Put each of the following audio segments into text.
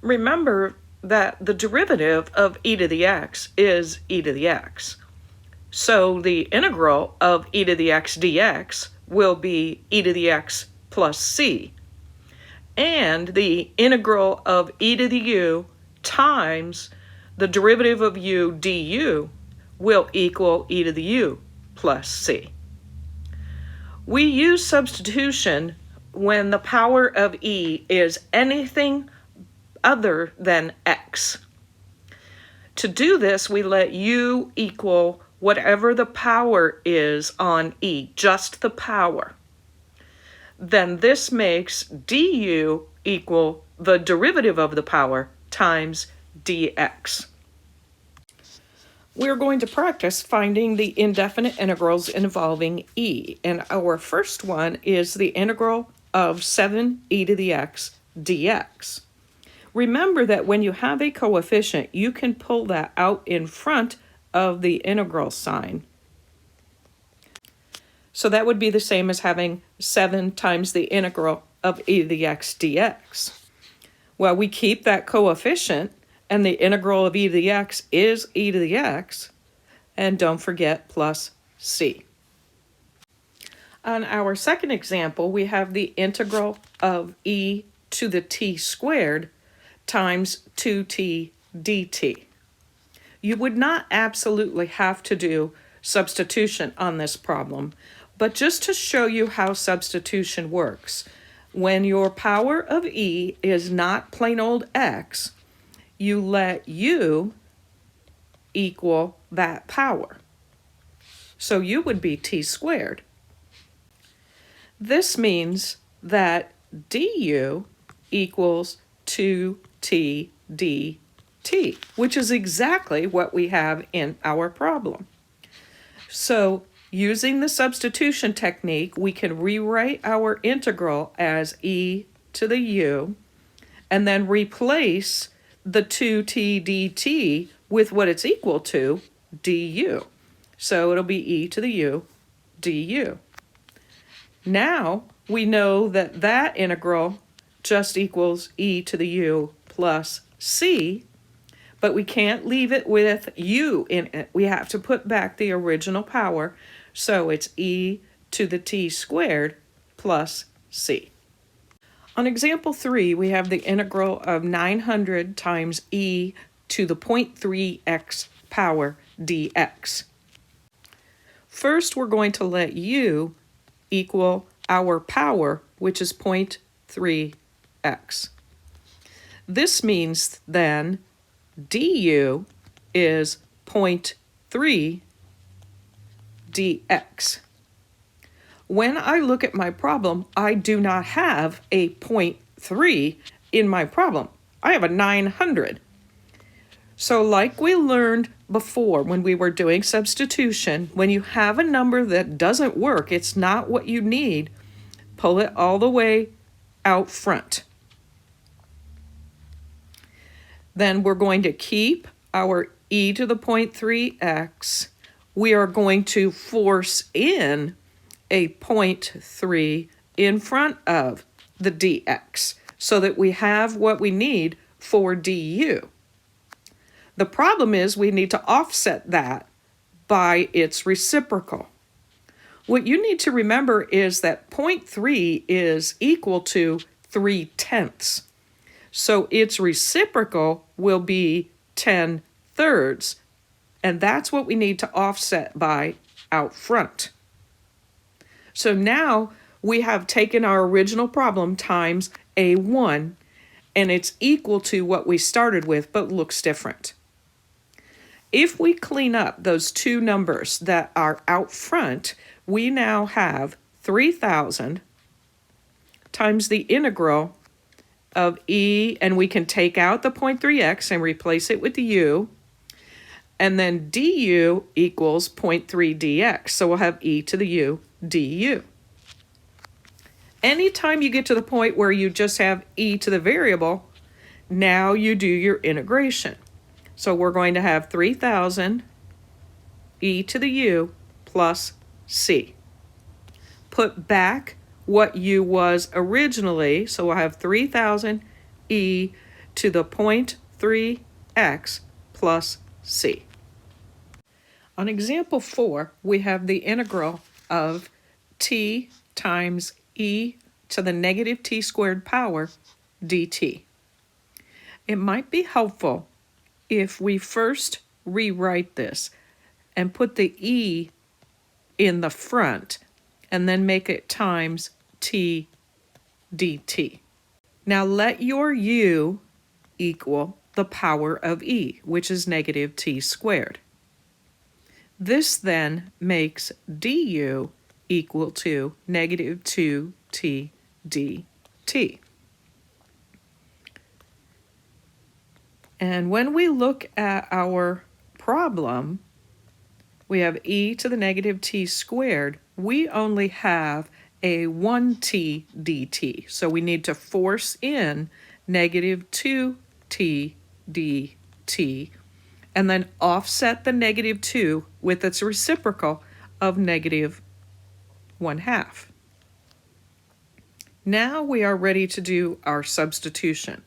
Remember that the derivative of e to the x is e to the x. So the integral of e to the x dx will be e to the x plus c. And the integral of e to the u times the derivative of u du will equal e to the u plus c. We use substitution when the power of e is anything other than x. To do this, we let u equal whatever the power is on e, just the power. Then this makes du equal the derivative of the power times dx. We're going to practice finding the indefinite integrals involving e, and our first one is the integral of 7e to the x dx. Remember that when you have a coefficient, you can pull that out in front of the integral sign. So that would be the same as having 7 times the integral of e to the x dx. Well, we keep that coefficient, and the integral of e to the x is e to the x, and don't forget plus c. On our second example, we have the integral of e to the t squared times 2t dt. You would not absolutely have to do substitution on this problem, but just to show you how substitution works, when your power of e is not plain old x, you let u equal that power. So u would be t squared. This means that du equals 2t dt, which is exactly what we have in our problem. So using the substitution technique, we can rewrite our integral as e to the u, and then replace the 2t dt with what it's equal to, du. So it'll be e to the u du. Now we know that that integral just equals e to the u plus c, but we can't leave it with u in it. We have to put back the original power, so it's e to the t squared plus c. On example 3, we have the integral of 900 times e to the 0.3x power dx. First, we're going to let u equal our power, which is 0.3x. This means then du is 0.3 dx. When I look at my problem, I do not have a 0.3 in my problem. I have a 900. So like we learned before when we were doing substitution, when you have a number that doesn't work, it's not what you need, pull it all the way out front. Then we're going to keep our e to the 0.3x. We are going to force in a 0.3 in front of the dx so that we have what we need for du. The problem is we need to offset that by its reciprocal. What you need to remember is that 0.3 is equal to 3/10. So its reciprocal will be 10/3, and that's what we need to offset by out front. So now we have taken our original problem times a1, and it's equal to what we started with, but looks different. If we clean up those two numbers that are out front, we now have 3,000 times the integral of e, and we can take out the 0.3x and replace it with the u, and then du equals 0.3 dx, so we'll have e to the u du. Anytime you get to the point where you just have e to the variable, now you do your integration. So we're going to have 3,000 e to the u plus c. Put back what u was originally, so we'll have 3,000 e to the 0.3x plus c. On example 4, we have the integral of t times e to the negative t squared power dt. It might be helpful if we first rewrite this and put the e in the front and then make it times t dt. Now let your u equal the power of e, which is negative t squared. This then makes du equal to negative 2t dt. And when we look at our problem, we have e to the negative t squared. We only have a 1t dt, so we need to force in negative 2t dt, and then offset the negative 2 with its reciprocal of negative 1/2. Now we are ready to do our substitution.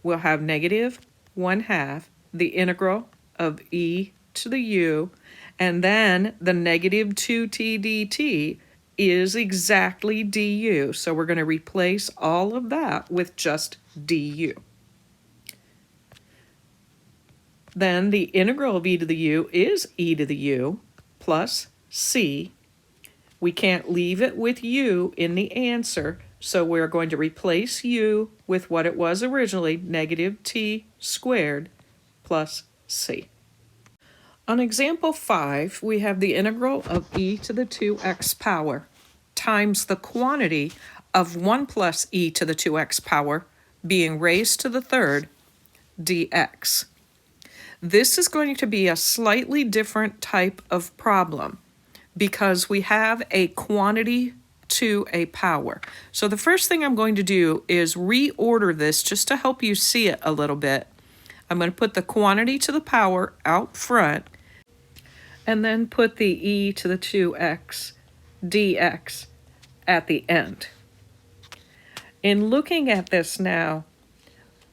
We'll have negative 1/2, the integral of e to the u, and then the negative 2t dt is exactly du, so we're going to replace all of that with just du. Then the integral of e to the u is e to the u plus c. We can't leave it with u in the answer, so we're going to replace u with what it was originally, negative t squared plus c. On example 5, we have the integral of e to the 2x power times the quantity of 1 plus e to the 2x power being raised to the third dx. This is going to be a slightly different type of problem because we have a quantity to a power. So the first thing I'm going to do is reorder this just to help you see it a little bit. I'm going to put the quantity to the power out front and then put the e to the 2x dx at the end. In looking at this now,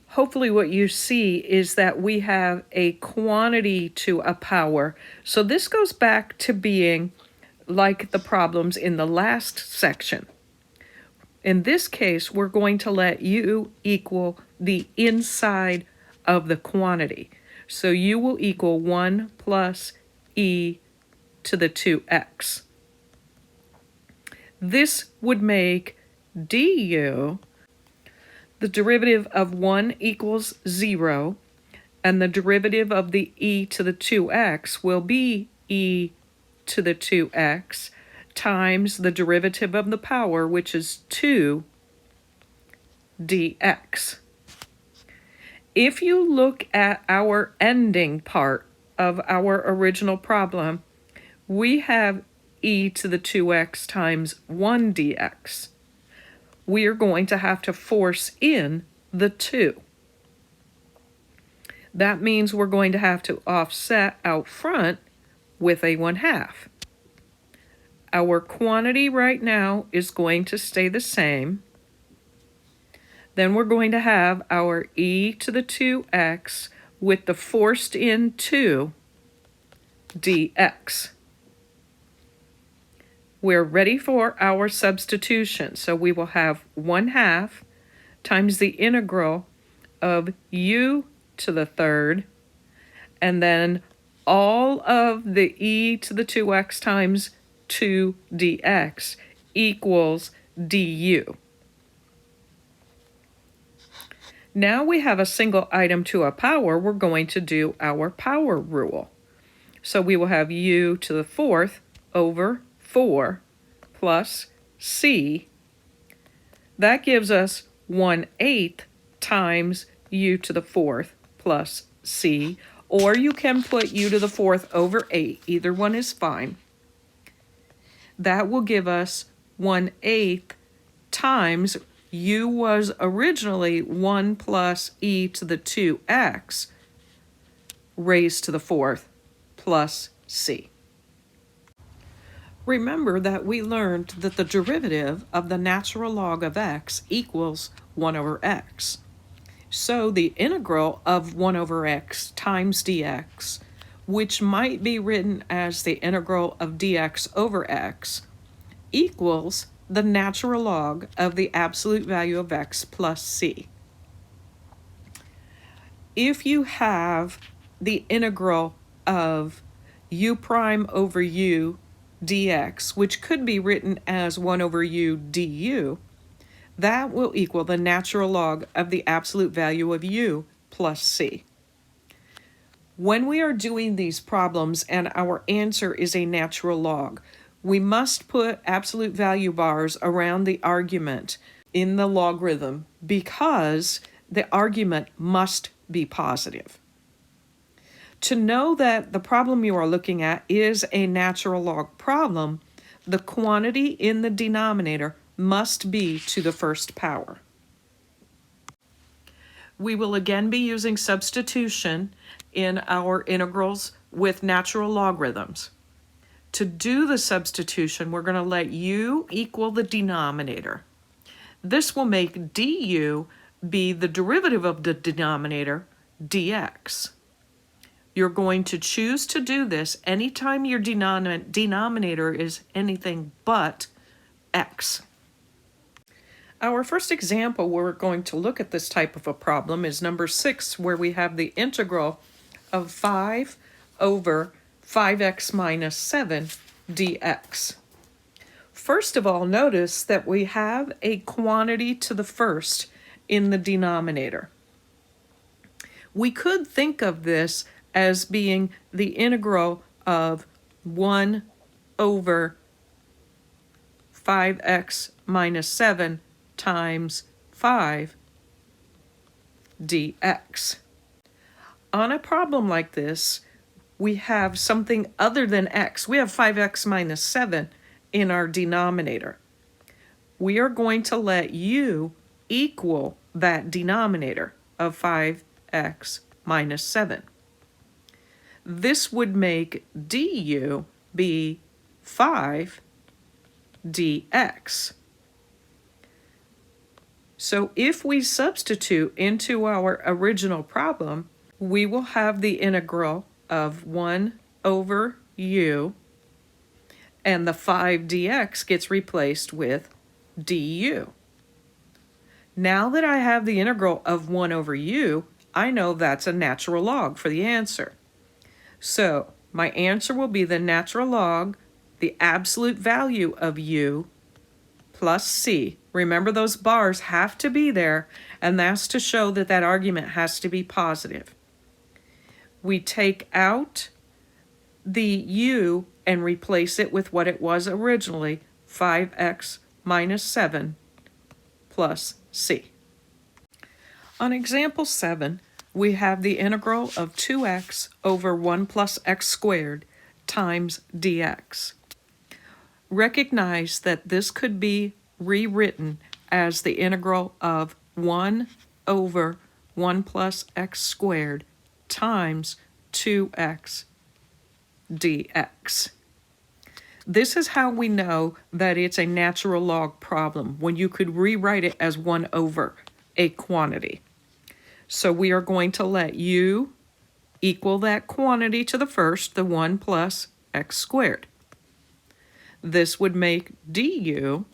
hopefully what you see is that we have a quantity to a power. So this goes back to being like the problems in the last section. In this case, we're going to let u equal the inside of the quantity. So u will equal 1 plus e to the 2x. This would make du, the derivative of 1 equals 0, and the derivative of the e to the 2x will be e to the 2x times the derivative of the power, which is 2 dx. If you look at our ending part of our original problem, we have e to the 2x times 1 dx. We are going to have to force in the 2. That means we're going to have to offset out front with a 1/2. Our quantity right now is going to stay the same. Then we're going to have our e to the 2x with the forced in 2 dx. We're ready for our substitution. So we will have 1/2 times the integral of u to the third, and then all of the e to the 2x times 2 dx equals du. Now we have a single item to a power. We're going to do our power rule. So we will have u to the 4th over 4 plus c. That gives us 1/8 times u to the 4th plus c, or you can put u to the 4th over 8. Either one is fine. That will give us 1/8 times u was originally 1 plus e to the 2x raised to the 4th plus c. Remember that we learned that the derivative of the natural log of x equals 1 over x. So the integral of 1 over x times dx, which might be written as the integral of dx over x, equals the natural log of the absolute value of x plus c. If you have the integral of u prime over u dx, which could be written as 1 over u du, that will equal the natural log of the absolute value of u plus c. When we are doing these problems and our answer is a natural log, we must put absolute value bars around the argument in the logarithm because the argument must be positive. To know that the problem you are looking at is a natural log problem, the quantity in the denominator must be to the first power. We will again be using substitution in our integrals with natural logarithms. To do the substitution, we're going to let u equal the denominator. This will make du be the derivative of the denominator, dx. You're going to choose to do this anytime your denominator is anything but x. Our first example where we're going to look at this type of a problem is number 6, where we have the integral of 5 over 5x minus 7 dx. First of all, notice that we have a quantity to the first in the denominator. We could think of this as being the integral of 1 over 5x minus 7 times 5 dx. On a problem like this, we have something other than x. We have 5x minus 7 in our denominator. We are going to let u equal that denominator of 5x minus 7. This would make du be 5 dx. So if we substitute into our original problem, we will have the integral of 1 over u, and the 5 dx gets replaced with du. Now that I have the integral of 1 over u, I know that's a natural log for the answer. So my answer will be the natural log, the absolute value of u, plus c. Remember, those bars have to be there, and that's to show that that argument has to be positive. We take out the u and replace it with what it was originally, 5x minus 7 plus c. On example 7, we have the integral of 2x over 1 plus x squared times dx. Recognize that this could be rewritten as the integral of 1 over 1 plus x squared times 2x dx. This is how we know that it's a natural log problem, when you could rewrite it as 1 over a quantity. So we are going to let u equal that quantity to the first, the 1 plus x squared. This would make du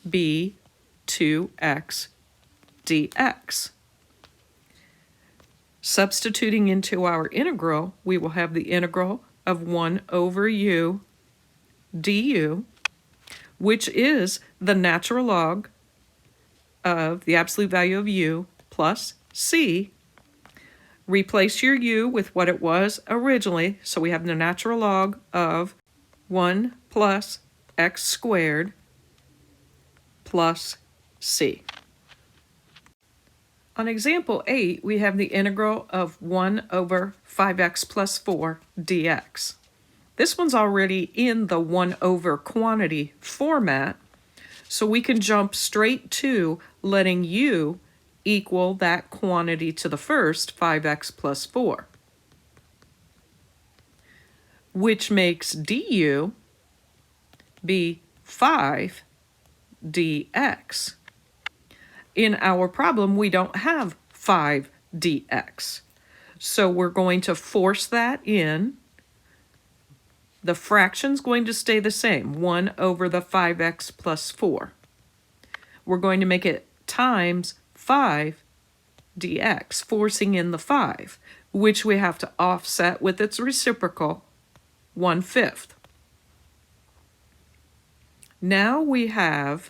be 2x dx. Substituting into our integral, we will have the integral of 1 over u du, which is the natural log of the absolute value of u plus c. Replace your u with what it was originally, so we have the natural log of 1 plus x squared plus c. On example 8, we have the integral of 1 over 5x plus 4 dx. This one's already in the 1 over quantity format, so we can jump straight to letting u equal that quantity to the first, 5x plus 4, which makes du be 5 dx. In our problem, we don't have 5 dx. So we're going to force that in. The fraction's going to stay the same, 1 over the 5x plus 4. We're going to make it times 5 dx, forcing in the 5, which we have to offset with its reciprocal, 1/5. Now we have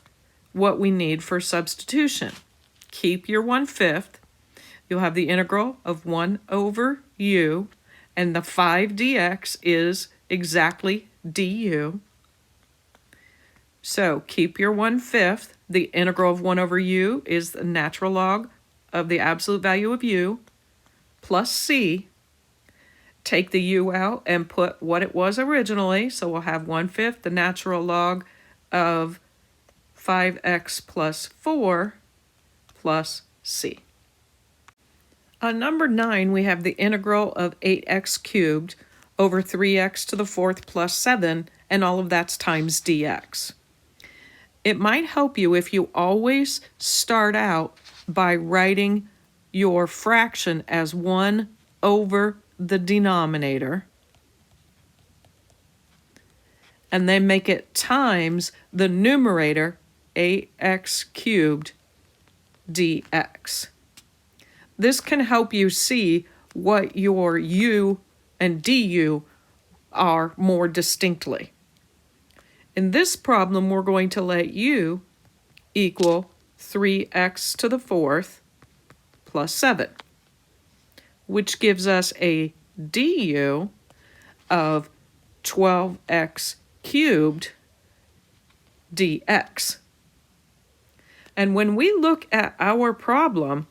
what we need for substitution. Keep your 1/5. You'll have the integral of 1 over u, and the 5 dx is exactly du. So keep your 1/5. The integral of 1 over u is the natural log of the absolute value of u, plus c. Take the u out and put what it was originally, so we'll have 1/5 the natural log of 5x plus 4 plus c. On number 9, we have the integral of 8x cubed over 3x to the 4th plus 7, and all of that's times dx. It might help you if you always start out by writing your fraction as 1 over the denominator, and then make it times the numerator, 8x cubed dx. This can help you see what your u and du are more distinctly. In this problem, we're going to let u equal 3x to the 4th plus 7, which gives us a du of 12x cubed dx. And when we look at our problem,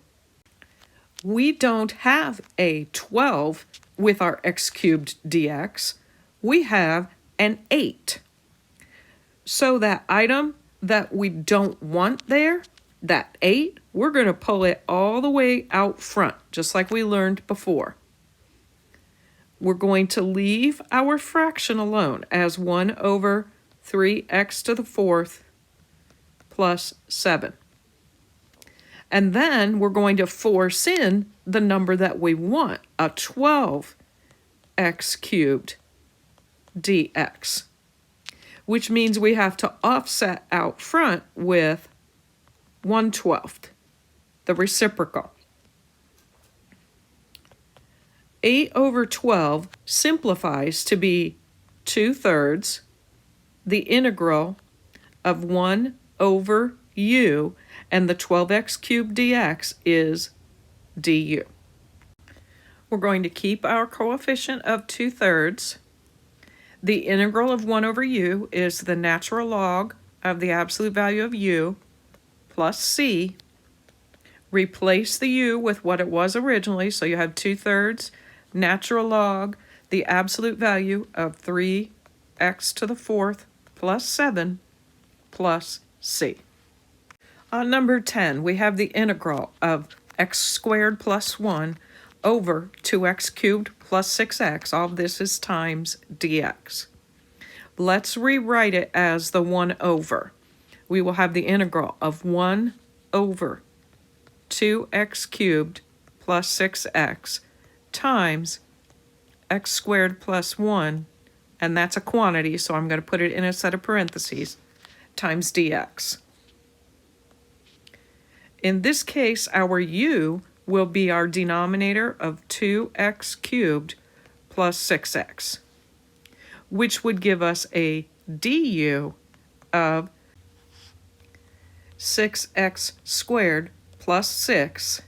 we don't have a 12 with our x cubed dx. We have an 8. So that item that we don't want there, that 8, we're going to pull it all the way out front, just like we learned before. We're going to leave our fraction alone as 1 over 3x to the 4th plus 7. And then we're going to force in the number that we want, a 12x cubed dx, which means we have to offset out front with 1/12, the reciprocal. 8 over 12 simplifies to be 2/3 the integral of 1 over u, and the 12x cubed dx is du. We're going to keep our coefficient of 2/3. The integral of 1 over u is the natural log of the absolute value of u plus c. Replace the u with what it was originally, so you have 2/3 natural log the absolute value of 3x to the 4th plus 7 plus c. On number 10, we have the integral of x squared plus 1 over 2x cubed plus 6x. All of this is times dx. Let's rewrite it as the 1 over. We will have the integral of 1 over 2x cubed plus 6x times x squared plus 1, and that's a quantity, so I'm going to put it in a set of parentheses, times dx. In this case, our u will be our denominator of 2x cubed plus 6x, which would give us a du of 6x squared plus 6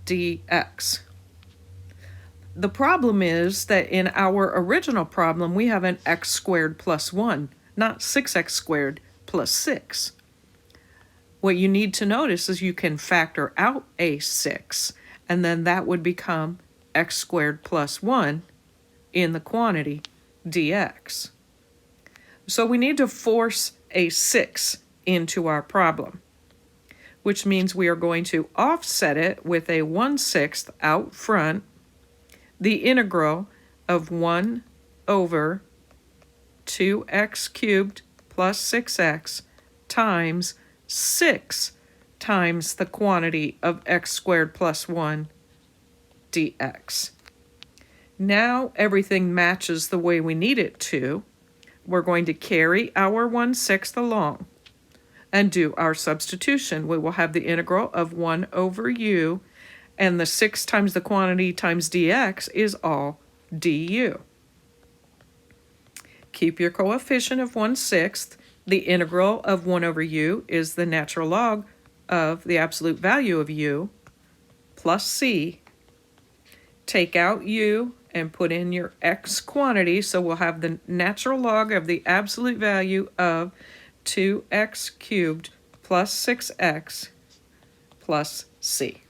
dx. The problem is that in our original problem, we have an x squared plus 1, not 6x squared plus 6. What you need to notice is you can factor out a 6, and then that would become x squared plus 1 in the quantity dx. So we need to force a 6 into our problem, which means we are going to offset it with a 1/6 out front, the integral of 1 over 2x cubed plus 6x times 6 times the quantity of x squared plus 1 dx. Now everything matches the way we need it to. We're going to carry our 1/6 along and do our substitution. We will have the integral of 1 over u, and the 6 times the quantity times dx is all du. Keep your coefficient of 1/6. The integral of 1 over u is the natural log of the absolute value of u plus c. Take out u and put in your x quantity, so we'll have the natural log of the absolute value of 2x cubed plus 6x plus c.